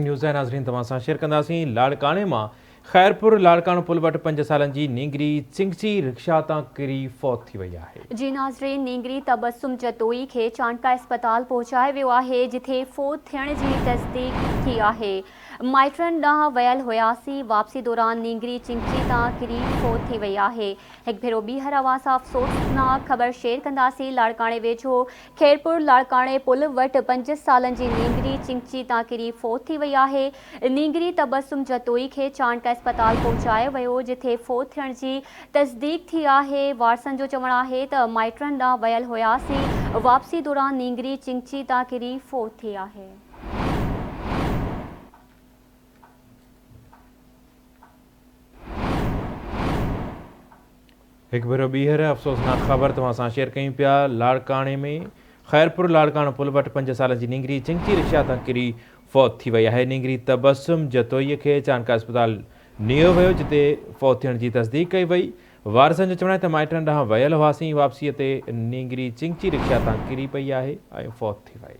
News है नाज़रीन तव्हां सां शेयर कंदासीं। लाड़काणे मां ख़ैरपुर लाड़काणो पुल वटि 5 सालनि जी नींगरी चिंगची रिक्शा तां किरी फौत थी वई आहे। जी नाज़रीन, नींगरी तबस्सुम जतोई खे चांडका अस्पताल पहुचायो वियो आहे, जिथे फौत थियण जी तस्दीक थी आहे। माइटनि ॾांहुं वियल हुयासीं, वापसी दौरान नींगरी चिंगची तां किरी फौत थी वई आहे। हिकु भेरो ॿीहर अवां सां अफ़सोसनाक ख़बर शेयर कंदासीं। लाड़काणे वेझो ख़ैरपुर लाड़काणे पुल वटि 5 सालनि जी नींगरी चिंगची तां किरी फौत थी वई आहे। नींगरी तबस्सुम जतोई खे चांडका अस्पताल पहुचायो वियो, जिथे फौत थियण जी तस्दीक थी आहे। वारसनि जो चवणु आहे त माइटनि ॾांहुं वियल हुयासीं, वापसी दौरान नींगरी चिंगची तां किरी फौत थी आहे। हिकु भेरो ॿीहर अफ़सोसनाक ख़बर तव्हां सां शेयर कयूं पिया। लाड़काणे में ख़ैरपुर लाड़काणो पुल वटि 5 सालनि जी नींगरी चिंगची रिक्शा तां किरी फौत थी वई आहे। नींगरी तबस्सुम जतोईअ खे चांडका अस्पताल नियो वियो, जिते फौत थियण जी तस्दीक कई वई। वारसनि जो चवणु आहे त माइटनि ॾांहुं वियल हुआसीं, वापसीअ ते नींगरी चिंगची रिक्शा तां किरी पई आहे ऐं फौत थी वई।